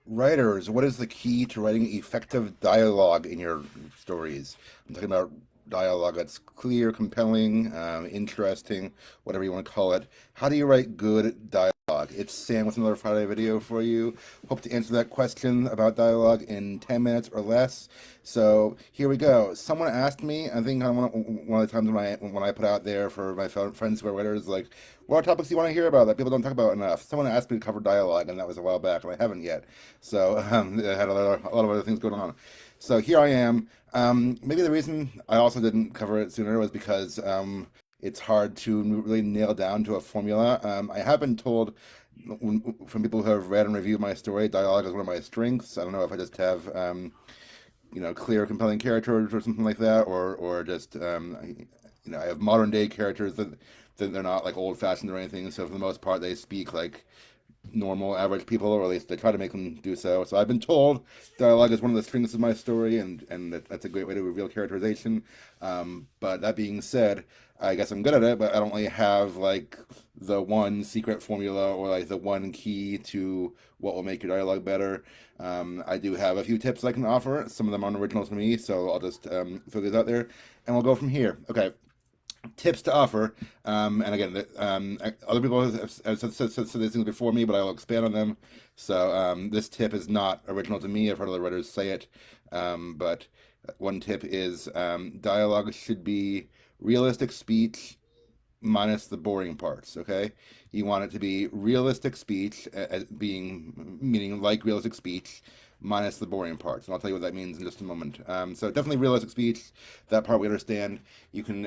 Writers, what is the key to writing effective dialogue in your stories? I'm talking about dialogue that's clear, compelling, interesting, whatever you want to call it. How do you write good dialogue? It's Sam with another Friday video for you. Hope to answer that question about dialogue in 10 minutes or less. So here we go. Someone asked me, I think on one of the times when I put out there for my friends who are writers, like, what are topics you want to hear about that people don't talk about enough? Someone asked me to cover dialogue, and that was a while back, and I haven't yet. So I had a lot of other things going on. So here I am. Maybe the reason I also didn't cover it sooner was because it's hard to really nail down to a formula. I have been told from people who have read and reviewed my story, dialogue is one of my strengths. I don't know if I just have clear, compelling characters or something like that, or just I have modern day characters that they're not like old fashioned or anything. So for the most part, they speak like normal, average people, or at least they try to make them do so. So I've been told dialogue is one of the strengths of my story, and that's a great way to reveal characterization. But that being said, I guess I'm good at it, but I don't really have like the one secret formula or like the one key to what will make your dialogue better. I do have a few tips I can offer. Some of them aren't original to me, so I'll just throw these out there, and we'll go from here. Okay, tips to offer. And again, other people have said these things before me, but I'll expand on them. So this tip is not original to me. I've heard other writers say it. But one tip is dialogue should be realistic speech minus the boring parts. Okay, you want it to be realistic speech, being meaning like realistic speech, minus the boring parts, and I'll tell you what that means in just a moment. So definitely realistic speech. That part we understand. You can,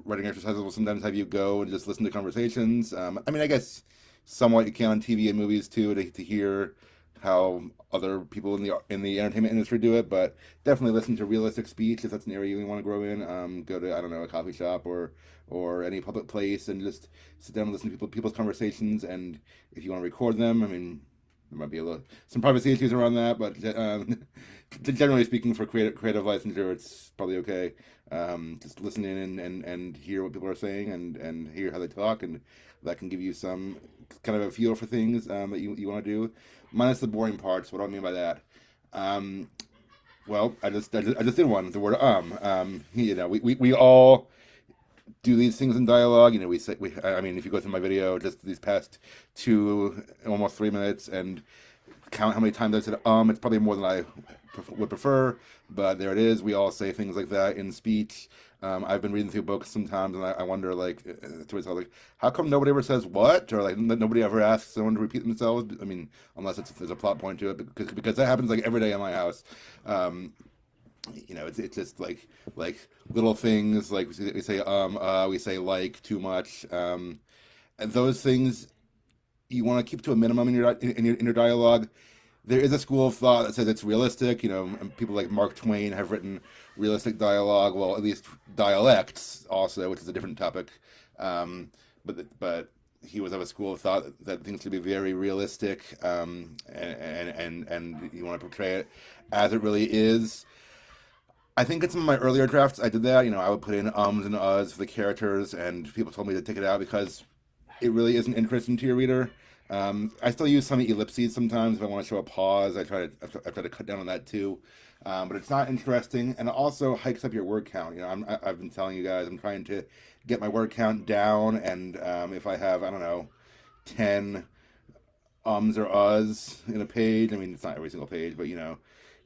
writing exercises will sometimes have you go and just listen to conversations. I mean, I guess somewhat you can on TV and movies too to hear how other people in the entertainment industry do it, but definitely listen to realistic speech if that's an area you want to grow in. Go to, I don't know, a coffee shop or any public place and just sit down and listen to people's conversations. And if you want to record them, I mean, there might be some privacy issues around that, but generally speaking, for creative licensure, it's probably okay. Just listen in and hear what people are saying and hear how they talk, and that can give you some kind of a feel for things that you want to do. Minus the boring parts. What do I mean by that? Um, well, I just did one. The word we all do these things in dialogue. We say I mean, if you go through my video, just these past 2 almost 3 minutes, and count how many times I said it's probably more than I would prefer, but there it is. We all say things like that in speech. I've been reading through books sometimes, and I wonder, like, to myself, like, how come nobody ever says what, or like nobody ever asks someone to repeat themselves? I mean, unless there's a plot point to it, because that happens like every day in my house. Um, it's just like little things like we say like too much, and those things you want to keep to a minimum in your dialogue. There is a school of thought that says it's realistic. And people like Mark Twain have written realistic dialogue. Well, at least dialects also, which is a different topic. But he was of a school of thought that things should be very realistic, and you want to portray it as it really is. I think in some of my earlier drafts I did that. I would put in ums and uhs for the characters, and people told me to take it out because it really isn't interesting to your reader. I still use some ellipses sometimes if I want to show a pause. I try to cut down on that too, but it's not interesting, and it also hikes up your word count. I've been telling you guys I'm trying to get my word count down, and if I have, I don't know, 10 ums or uhs in a page. I mean, it's not every single page, but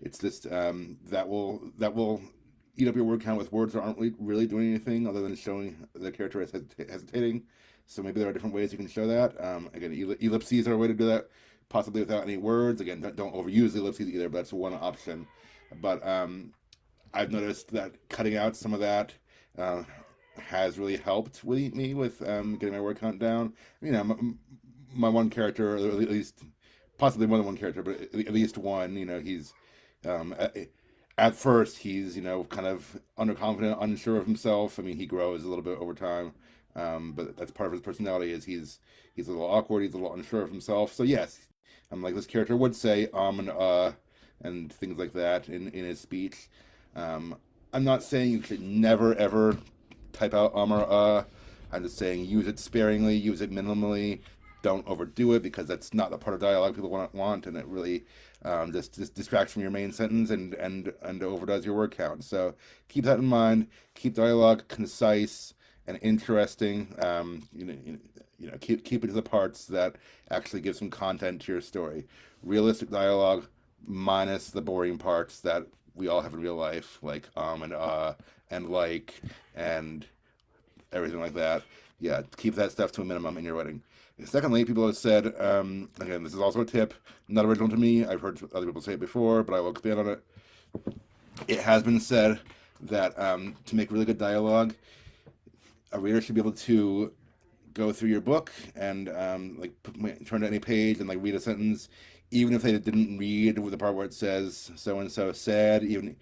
it's just that will eat up your word count with words that aren't really doing anything other than showing the character as hesitating. So maybe there are different ways you can show that. Again, ellipses are a way to do that, possibly without any words. Again, don't overuse the ellipses either, but that's one option. But I've noticed that cutting out some of that uh, has really helped me with getting my word count down. My one character, or at least possibly more than one character, but at least one. He's at first he's kind of underconfident, unsure of himself. I mean, he grows a little bit over time, but that's part of his personality. Is he's a little awkward, he's a little unsure of himself. So yes, I'm like this character would say and things like that in his speech. Um, I'm not saying you should never ever type out or I'm just saying use it sparingly, use it minimally. don't overdo it because that's not the part of dialogue people want, and it really just distracts from your main sentence and overdoes your word count. So keep that in mind. Keep dialogue concise and interesting. Keep it to the parts that actually give some content to your story. Realistic dialogue minus the boring parts that we all have in real life, like and like and everything like that. Yeah, keep that stuff to a minimum in your writing. Secondly, people have said, again, this is also a tip, not original to me. I've heard other people say it before, but I will expand on it. It has been said that to make really good dialogue, a reader should be able to go through your book and turn to any page and like read a sentence, even if they didn't read the part where it says so and so said, even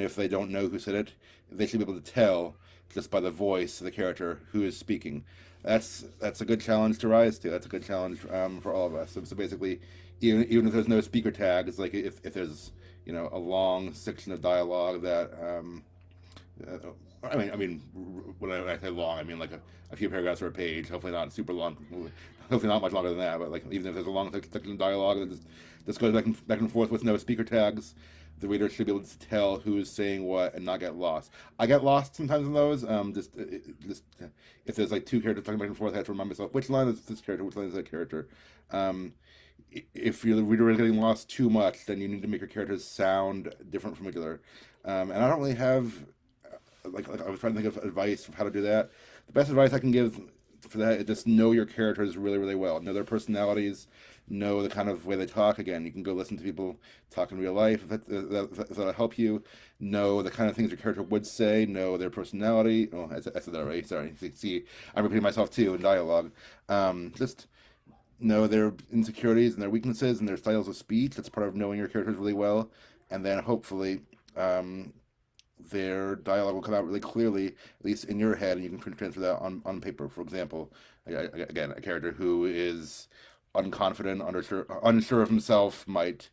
if they don't know who said it, they should be able to tell just by the voice of the character who is speaking. That's a good challenge to rise to. That's a good challenge for all of us. So basically, even if there's no speaker tag, it's like if there's a long section of dialogue that uh, I mean, when I say long, I mean like a few paragraphs or a page. Hopefully not super long. Hopefully not much longer than that. But like even if there's a long section of dialogue that just goes back and forth with no speaker tags, the reader should be able to tell who's saying what and not get lost. I get lost sometimes in those. Just if there's like two characters talking back and forth, I have to remind myself which line is this character, which line is that character. Um, if your reader is getting lost too much, then you need to make your characters sound different from each other. And I don't really have like I was trying to think of advice of how to do that. The best advice I can give for that is just know your characters really, really well. Know their personalities. Know the kind of way they talk. Again, you can go listen to people talk in real life. If that'll help you. Know the kind of things your character would say. Know their personality. Oh, I said that already. Sorry. See, I'm repeating myself too in dialogue. Just know their insecurities and their weaknesses and their styles of speech. That's part of knowing your characters really well. And then hopefully, their dialogue will come out really clearly, at least in your head, and you can transfer that on paper. For example, again, a character who is unconfident, unsure of himself, might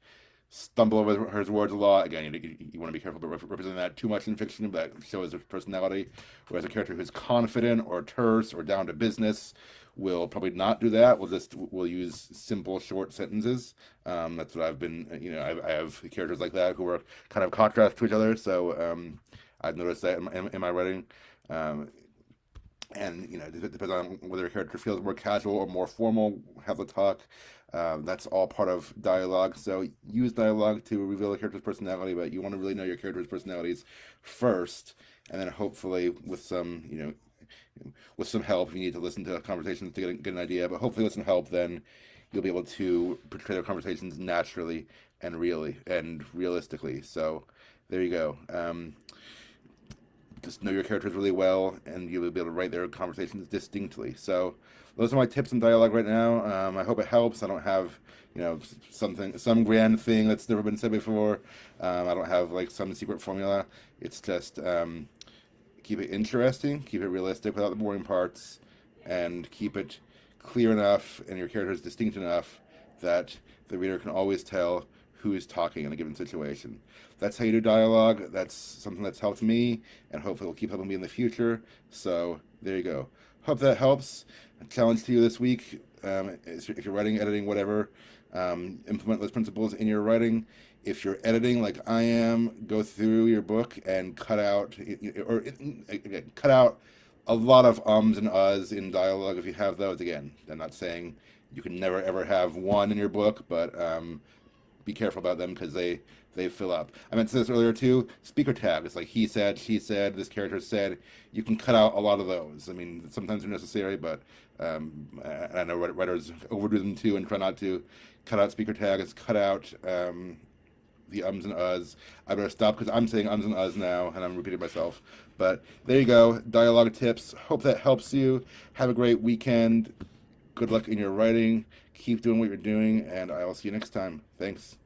stumble over his words a lot. Again, you want to be careful about representing that too much in fiction, but that shows his personality. Whereas a character who's confident or terse or down to business will probably not do that. We'll use simple, short sentences. That's what I've been. I have characters like that who are kind of contrast to each other. So I've noticed that in my writing. And it depends on whether a character feels more casual or more formal, how they talk. That's all part of dialogue. So use dialogue to reveal a character's personality, but you want to really know your character's personalities first, and then hopefully with some help, if you need to listen to conversations to get an idea. But hopefully with some help, then you'll be able to portray their conversations naturally and really and realistically. So there you go. Just know your characters really well, and you'll be able to write their conversations distinctly. So those are my tips in dialogue right now. I hope it helps. I don't have some grand thing that's never been said before. I don't have like some secret formula. It's just keep it interesting, keep it realistic without the boring parts, and keep it clear enough and your characters distinct enough that the reader can always tell who is talking in a given situation. That's how you do dialogue. That's something that's helped me, and hopefully will keep helping me in the future. So there you go. Hope that helps. A challenge to you this week, if you're writing, editing, whatever, implement those principles in your writing. If you're editing like I am, go through your book and cut out a lot of ums and uhs in dialogue if you have those. Again, I'm not saying you can never ever have one in your book, but be careful about them because they fill up. I meant to say this earlier too. Speaker tag. It's like he said, she said, this character said. You can cut out a lot of those. I mean, sometimes they're necessary, but I know writers overdo them too and try not to cut out speaker tags. Cut out the ums and uhs. I better stop because I'm saying ums and uhs now and I'm repeating myself. But there you go. Dialogue tips. Hope that helps you. Have a great weekend. Good luck in your writing. Keep doing what you're doing, and I will see you next time. Thanks.